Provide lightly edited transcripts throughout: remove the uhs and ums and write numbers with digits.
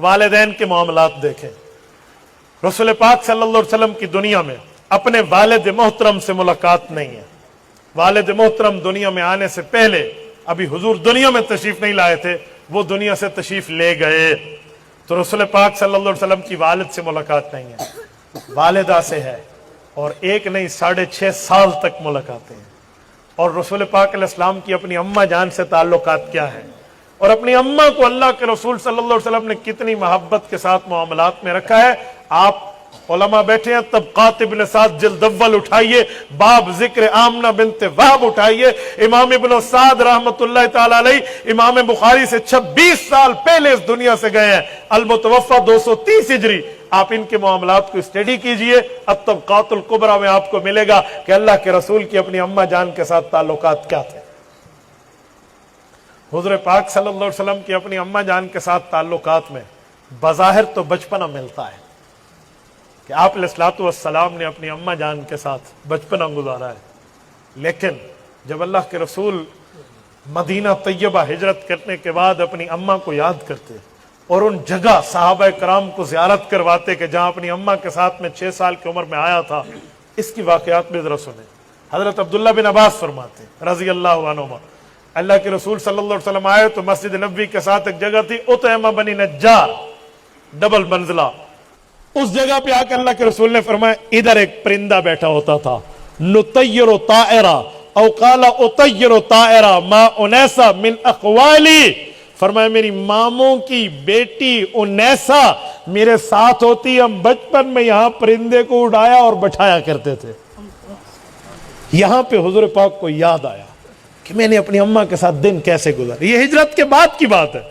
वालिदैन के मामलात देखें। रसूल पाक सल्लल्लाहु अलैहि वसल्लम की दुनिया में अपने वालिद मोहतरम से मुलाकात नहीं है। वालिद मोहतरम दुनिया में आने से पहले, अभी हुजूर दुनिया में तशरीफ नहीं लाए थे, वो दुनिया से तशरीफ ले गए, तो रसूल पाक सल्लल्लाहु अलैहि वसल्लम की वालिद से मुलाकात नहीं है, वालिदा से है। और एक नहीं 6.5 साल तक मुलाकातें हैं। और रसूल पाक अलैहिस्सलाम की अपनी अम्मा जान से ताल्लुकात क्या है, और अपनी अम्मा को अल्लाह के रसूल सल्लल्लाहु अलैहि वसल्लम ने कितनी मोहब्बत के साथ मामलात में रखा है। आप उलमा बैठे हैं, तबक़ात इब्न साद जिल्द अव्वल उठाइए, बाब जिक्र आमना बिन्त वहब उठाइए, इमाम इब्न साद रहमतुल्लाह तआला अलैह इमाम बुखारी से 26 साल पहले इस दुनिया से गए हैं, अल-मुतवफ़्फ़ा 230 हिजरी। आप इनके मामलात को स्टडी कीजिए, अत-तबक़ातुल कुबरा में आपको मिलेगा कि अल्लाह के रसूल की अपनी अम्मा जान के साथ ताल्लुकात क्या थे। हुज़ूर पाक सल्लल्लाहु अलैहि वसल्लम की अपनी अम्मा जान के साथ ताल्लुकात में बज़ाहिर तो बचपना मिलता है कि आप अलैहिस्सलातु वस्सलाम ने अपनी अम्मा जान के साथ बचपना गुजारा है, लेकिन जब अल्लाह के रसूल मदीना तैयबा हिजरत करने के बाद अपनी अम्मा को याद करते और उन जगह सहाबा कराम को ज़ियारत करवाते कि जहाँ अपनी अम्मा के साथ में 6 साल की उम्र में आया था, इसकी वाक़यात भी ज़रा सुने। हज़रत अब्दुल्ला बिन अब्बास फरमाते रज़ी अल्लाहु अन्हुमा, अल्लाह के रसूल सल्लल्लाहु अलैहि वसल्लम आए तो मस्जिद नबवी के साथ एक जगह थी, उतैमा बनी नज्जार, डबल मंजिला। उस जगह पे आकर अल्लाह के रसूल ने फरमाया, इधर एक परिंदा बैठा होता था, नुतय्यिरु ताइरा औ काला उतय्यिरु ताइरा मा उनैसा मिन अक़वाली। फरमाया मेरी मामों की बेटी उनैसा मेरे साथ होती, हम बचपन में यहाँ परिंदे को उड़ाया और बैठाया करते थे। यहाँ पे हुजूर पाक को याद आया कि मैंने अपनी अम्मा के साथ दिन कैसे गुजारे। ये हिजरत के बाद की बात है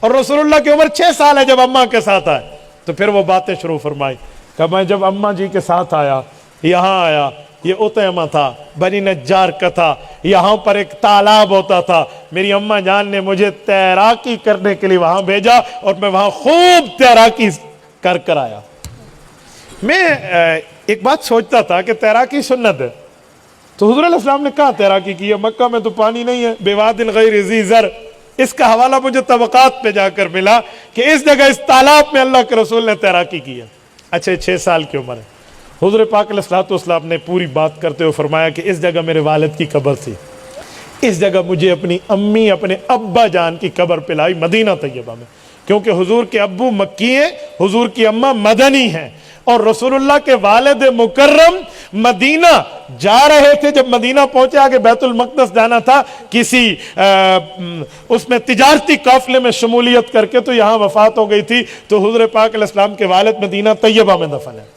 और रसूलुल्लाह की उम्र 6 साल है जब अम्मा के साथ आए। तो फिर वो बातें शुरू फरमाई कि मैं जब अम्मा जी के साथ आया, यहाँ आया, ये उतैमा था, बनी नज्जार का था, यहाँ पर एक तालाब होता था, मेरी अम्मा जान ने मुझे तैराकी करने के लिए वहाँ भेजा और मैं वहाँ खूब तैराकी कर कर आया। मैं एक बात सोचता था कि तैराकी सुन्नत है, तो हुज़ूर अलैहि सलाम ने कहाँ तैराकी की है? मक्का में तो पानी नहीं है, बेवादिन गैर ज़ी ज़र। इसका हवाला मुझे तबक़ात पे जाकर मिला कि इस जगह इस तालाब में अल्लाह के रसूल ने तैराकी की है। अच्छा 6 साल की उम्र है। हुज़ूर पाक अलैहिस्सलातु वस्सलाम ने पूरी बात करते हुए फरमाया कि इस जगह मेरे वालिद की कब्र थी, इस जगह मुझे अपनी अम्मी अपने अब्बा जान की कब्र पे लाई मदीना तैयबा में, क्योंकि हुजूर के अब्बू मक्की हैं, हुजूर की अम्मा मदनी हैं और रसूलुल्लाह के वालिद मुकर्रम मदीना जा रहे थे। जब मदीना पहुंचे, आगे बैतुल मक़दस जाना था, किसी उसमें तिजारती काफिले में शमूलियत करके तो यहाँ वफात हो गई थी, तो हुजूर पाक अलैहिस्सलाम के वालिद मदीना तैयबा में दफन है।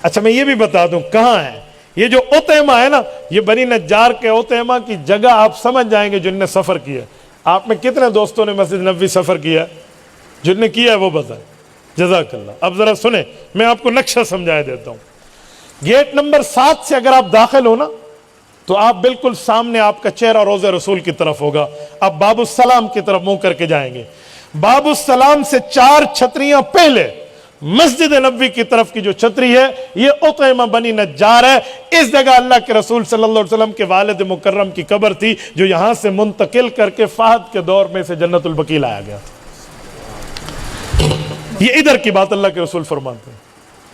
अच्छा मैं ये भी बता दूं कहाँ है ये जो उतैमा है ना, ये बनी नज्जार के उतैमा की जगह आप समझ जाएंगे जिनने सफर किया। आप में कितने दोस्तों ने मस्जिद नबवी सफर किया? जिनने किया है वो बताए, जज़ाकल्लाह। अब जरा सुने, मैं आपको नक्शा समझाया देता हूँ। गेट नंबर 7 से अगर आप दाखिल हो ना, तो आप बिल्कुल सामने आपका चेहरा रोज़े रसूल की तरफ होगा, आप बाबुस्सलाम की तरफ मुंह करके जाएंगे। बाबुस्सलाम से 4 छतरियां पहले मस्जिद नबवी की तरफ की जो छतरी है, ये उतैमा बनी नज्जार है। इस जगह अल्लाह के रसूल सल्लल्लाहु अलैहि वसल्लम के वालिद मुकर्रम की कब्र थी, जो यहां से मुंतकिल करके फहद के दौर में से जन्नतुल बकी लाया गया था। ये इधर की बात अल्लाह के रसूल फरमाते हैं।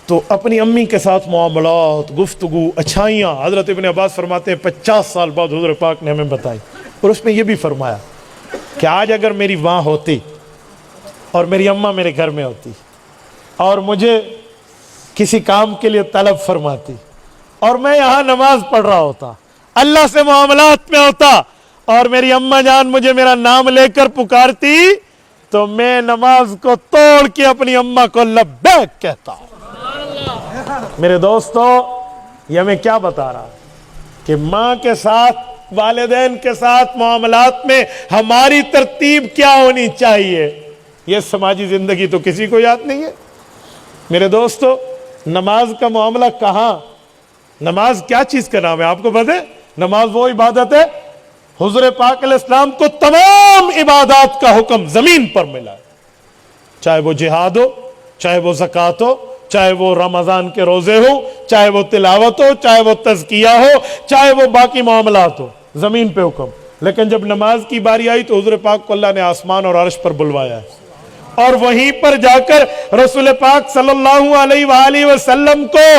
तो अपनी अम्मी के साथ मामलात, गुफ्तगू, अच्छाइयाँ, हजरत इब्न अब्बास फरमाते हैं 50 साल बाद हुज़ूर पाक ने हमें बताई, और उसमें यह भी फरमाया कि आज अगर मेरी माँ होती और मेरी अम्मा मेरे घर में होती और मुझे किसी काम के लिए तलब फरमाती और मैं यहाँ नमाज पढ़ रहा होता, अल्लाह से मामलात में होता और मेरी अम्मा जान मुझे मेरा नाम लेकर पुकारती, तो मैं नमाज को तोड़ के अपनी अम्मा को लब्बैक कहता। मेरे दोस्तों, यह मैं क्या बता रहा कि माँ के साथ, वालिदैन के साथ मामलात में हमारी तरतीब क्या होनी चाहिए, यह समाजी जिंदगी तो किसी को याद नहीं है। मेरे दोस्तों, नमाज का मामला कहाँ, नमाज क्या चीज का नाम है आपको पता है? नमाज वो इबादत है, हुजूर पाक अलैहिस्सलाम को तमाम इबादत का हुक्म जमीन पर मिला है, चाहे वो जिहाद हो, चाहे वो ज़कात हो, चाहे वो रमजान के रोजे हो, चाहे वो तिलावत हो, चाहे वो तज़किया हो, चाहे वो बाकी मामलात हो, जमीन पे हुक्म। लेकिन जब नमाज की बारी आई तो हुजूर पाक को अल्लाह ने आसमान और अर्श पर बुलवाया है। اور وہیں پر جا کر رسول پاک صلی اللہ علیہ وآلہ وسلم کو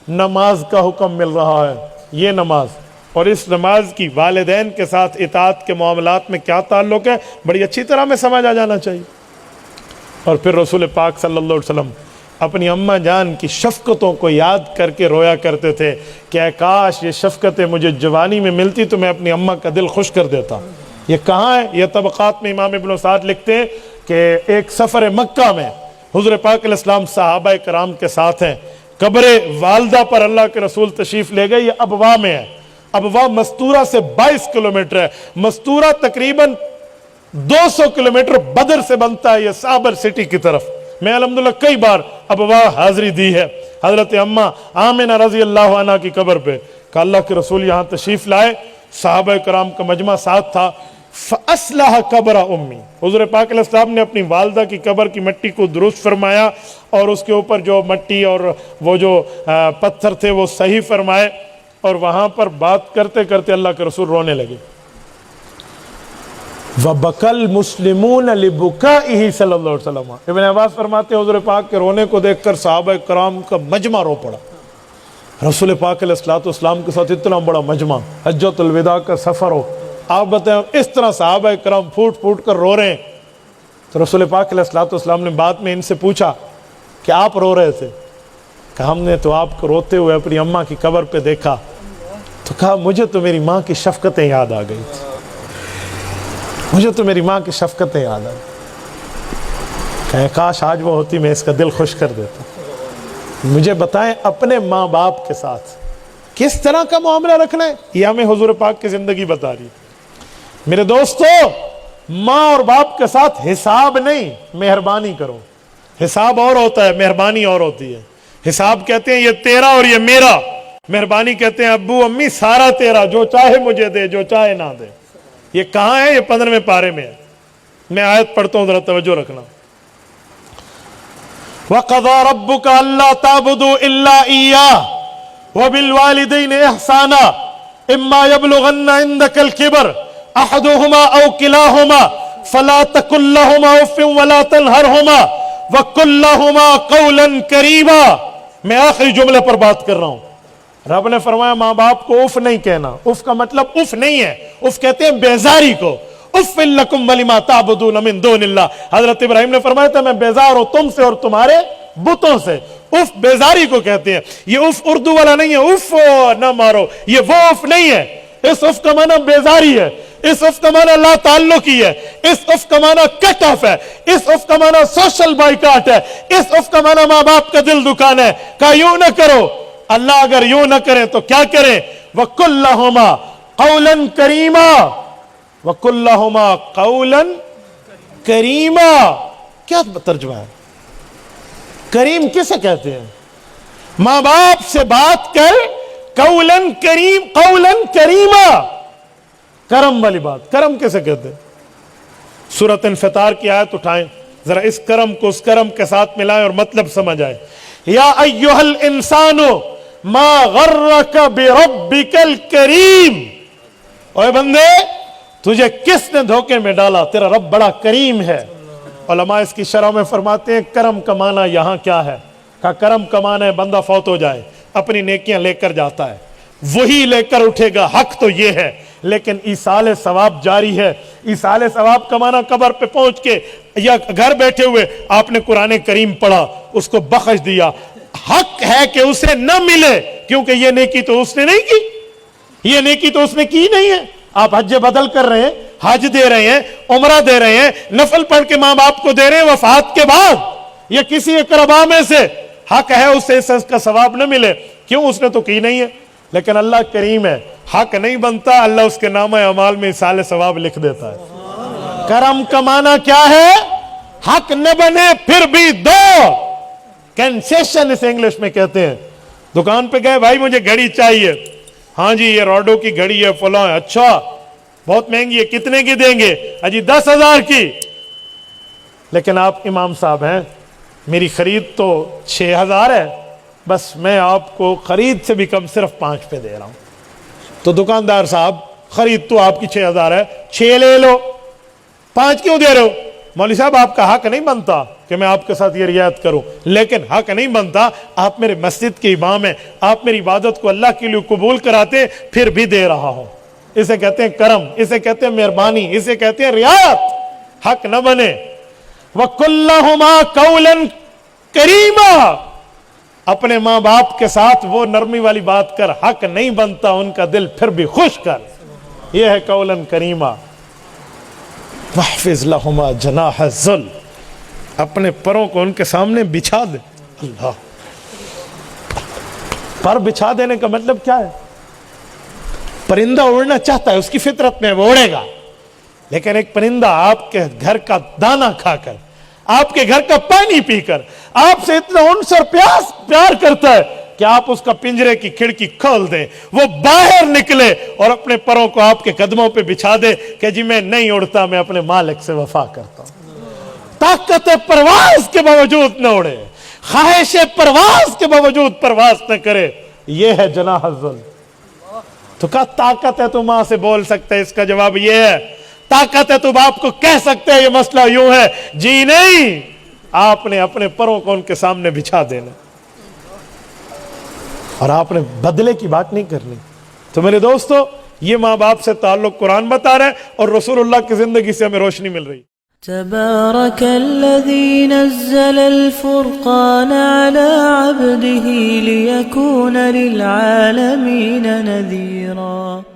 نماز کا حکم مل رہا ہے. یہ نماز اور اس نماز کی والدین کے ساتھ اطاعت کے معاملات میں کیا تعلق ہے، بڑی اچھی طرح میں سمجھ آ جانا چاہیے. اور پھر رسول پاک صلی اللہ علیہ وسلم اپنی اماں جان کی شفقتوں کو یاد کر کے رویا کرتے تھے کہ اے کاش یہ شفقتیں مجھے جوانی میں ملتی تو میں اپنی اماں کا دل خوش کر دیتا. یہ کہاں ہے؟ یہ طبقات میں امام ابن سعد لکھتے ہیں کہ ایک سفر مکہ میں حضور پاک علیہ السلام صحابہ کرام کے ساتھ ہیں، قبر والدہ پر اللہ کے رسول تشریف لے گئے. یہ ابواء میں ہے. ابواء مستورہ سے 22 کلومیٹر ہے. مستورہ تقریباً 200 کلومیٹر بدر سے بنتا ہے، یہ صابر سٹی کی طرف. میں الحمدللہ کئی بار ابواء حاضری دی ہے حضرت اماں آمنہ رضی اللہ عنہ کی قبر پہ کہ اللہ کے رسول یہاں تشریف لائے، صحابہ کرام کا مجمع ساتھ تھا. فَأَصْلَحَ قَبْرَ أُمِّي، حضور پاک علیہ السلام نے اپنی والدہ کی قبر کی مٹی کو درست فرمایا اور اس کے اوپر جو مٹی اور وہ جو پتھر تھے وہ صحیح فرمائے، اور وہاں پر بات کرتے کرتے اللہ کے رسول رونے لگے. وَبَكَى الْمُسْلِمُونَ لِبُكَائِهِ صلی اللہ علیہ وسلم. ابن عباس فرماتے ہیں حضور پاک کے رونے کو دیکھ کر صحابہ کرام کا مجمع رو پڑا. رسول پاک علیہ السلام کے ساتھ اتنا بڑا مجمع، حجۃ الوداع کا سفر ہو، آپ بتائیں اس طرح صحابہ کرام پھوٹ پھوٹ کر رو رہے ہیں. تو رسول پاک علیہ السلام نے بعد میں ان سے پوچھا کہ آپ رو رہے تھے؟ کہ ہم نے تو آپ کو روتے ہوئے اپنی اماں کی قبر پہ دیکھا. تو کہا مجھے تو میری ماں کی شفقتیں یاد آ گئی تھی، مجھے تو میری ماں کی شفقتیں یاد آ گئی. کہیں کاش آج وہ ہوتی میں اس کا دل خوش کر دیتا. مجھے بتائیں اپنے ماں باپ کے ساتھ کس طرح کا معاملہ رکھنا ہے، یہ ہمیں حضور پاک کی زندگی بتا رہی ہے. میرے دوستو، ماں اور باپ کے ساتھ حساب نہیں، مہربانی کرو. حساب اور ہوتا ہے، مہربانی اور ہوتی ہے. حساب کہتے ہیں یہ تیرا اور یہ میرا، مہربانی کہتے ہیں ابو امی سارا تیرا، جو چاہے مجھے دے جو چاہے نہ دے. یہ کہاں ہے؟ یہ 15ویں پارے میں ہے. میں آیت پڑھتا ہوں، ذرا توجہ رکھنا. وَقَضَى رَبُّكَ أَلَّا تَعْبُدُوا إِلَّا إِيَّاهُ وَبِالْوَالِدَيْنِ إِحْسَانًا إِمَّا يَبْلُغَنَّ عِندَكَ الْكِبَرَ أَحَدُهُمَا أَوْ كِلَاهُمَا فَلَا تَقُل لَّهُمَا أُفٍّ وَلَا تَنْهَرْهُمَا وَقُل لَّهُمَا قَوْلًا كَرِيمًا. میں آخری جملے پر بات کر رہا ہوں. رب نے فرمایا ماں باپ کو اف نہیں کہنا. اف کا مطلب اف نہیں ہے، اف کہتے ہیں بیزاری کو. اف لکم ولما تعبدون من دون اللہ. حضرت ابراہیم نے فرمایا تھا میں بیزار ہوں تم سے اور تمہارے بتوں سے. اف بیزاری کو کہتے ہیں. یہ اف اردو والا نہیں ہے، اف نہ مارو، یہ وہ اف نہیں ہے. اس اف کا معنی بیزاری ہے، اس اف کا معنی لا تعلقی ہے، اس اف کا معنی کٹ آف ہے، اس اف کا معنی سوشل بائیکاٹ ہے، اس اف کا معنی ماں باپ کا دل دکھانا ہے. کہا یوں نہ کرو. اللہ اگر یوں نہ کریں تو کیا کریں؟ وَقُلْ لَهُمَا قَوْلًا كَرِيمًا. وَقُلْ لَهُمَا قَوْلًا كَرِيمًا. کیا ترجمہ ہے؟ کریم کسے کہتے ہیں؟ ماں باپ سے بات کر قولاً کریم، قولاً کریما، کرم والی بات. کرم کسے کہتے ہیں؟ سورۃ انفطار کی آیت اٹھائیں ذرا، اس کرم کو اس کرم کے ساتھ ملائیں اور مطلب سمجھ آئے. یا ایھا الانسان ما غرک بربک الکریم. اوے بندے تجھے کس نے دھوکے میں ڈالا؟ تیرا رب بڑا کریم ہے. علماء اس کی شرح میں فرماتے ہیں کرم کا معنی یہاں کیا ہے؟ کہ کرم کا معنی ہے بندہ فوت ہو جائے اپنی نیکیاں لے کر جاتا ہے، وہی لے کر اٹھے گا. حق تو یہ ہے، لیکن ایصال ثواب جاری ہے. ایصال ثواب کا معنی قبر پہ پہنچ کے یا گھر بیٹھے ہوئے آپ نے قرآن کریم پڑھا، اس کو بخش دیا. حق ہے کہ اسے نہ ملے، کیونکہ یہ نیکی تو اس نے نہیں کی، یہ نیکی تو اس نے کی نہیں ہے. آپ حج بدل کر رہے ہیں، حج دے رہے ہیں، عمرہ دے رہے ہیں، نفل پڑھ کے ماں باپ کو دے رہے ہیں وفات کے بعد، یا کسی اقربا میں سے. حق ہے اس سے اس کا ثواب نہ ملے، کیوں؟ اس نے تو کی نہیں ہے. لیکن اللہ کریم ہے، حق نہیں بنتا، اللہ اس کے نامہ اعمال میں ایصال ثواب لکھ دیتا ہے. کرم کا معنی کیا ہے؟ حق نہ بنے پھر بھی دو. کنسیشن اس انگلش میں کہتے ہیں. دکان پہ گئے، بھائی مجھے گھڑی چاہیے. ہاں جی یہ روڈو کی گھڑی ہے فلاں ہے. اچھا بہت مہنگی ہے، کتنے کی دیں گے؟ اجی 10,000 کی. لیکن آپ امام صاحب ہیں، میری خرید تو 6,000 ہے، بس میں آپ کو خرید سے بھی کم صرف 5 پہ دے رہا ہوں. تو دکاندار صاحب خرید تو آپ کی 6,000 ہے، 6 لے لو، 5 کیوں دے رہے ہو؟ मौलवी साहब आपका हक नहीं बनता कि मैं आपके साथ ये रियायत करूं, लेकिन हक नहीं बनता, आप मेरे मस्जिद के इमाम हैं, आप मेरी इबादत को अल्लाह के लिए कबूल कराते, फिर भी दे रहा हूं। इसे कहते हैं करम, इसे कहते हैं मेहरबानी, इसे कहते हैं रियायत। हक न बने। वकुल्लहुमा कौलन करीमा, अपने माँ बाप के साथ वो नरमी वाली बात कर, हक नहीं बनता उनका दिल फिर भी खुश कर, यह है कौलन करीमा। वहफिज लहुमा जनाह ज़ुल, अपने परों को उनके सामने बिछा दे। अल्लाह, पर बिछा देने का मतलब क्या है? परिंदा उड़ना चाहता है, उसकी फितरत में वो उड़ेगा, लेकिन एक परिंदा आपके घर का दाना खाकर, आपके घर का पानी पीकर आपसे इतना उनसे प्यार करता है कि आप उसका पिंजरे की खिड़की खोल दें, वो बाहर निकले और अपने परों को आपके कदमों पे बिछा दे कि जी मैं नहीं उड़ता, मैं अपने मालिक से वफा करता हूं। ताकत परवाज के बावजूद न उड़े, ख्वाहिश परवाज के बावजूद परवाज न करे, यह है जनाह ज़ुल। तो क्या ताकत है तो मां से बोल सकते हैं? इसका जवाब यह है, ताकत है तो बाप को कह सकते हैं ये मसला यूं है, जी नहीं, आपने अपने परों को उनके सामने बिछा देना और आपने बदले की बात नहीं करनी। तो मेरे दोस्तों, ये माँ बाप से ताल्लुक कुरान बता रहे हैं और रसूलुल्लाह की जिंदगी से हमें रोशनी मिल रही। तबारकल्लज़ी नज़्ज़लल फ़ुरक़ान अला अब्दिही लियकून लिलआलमीन नज़ीरा।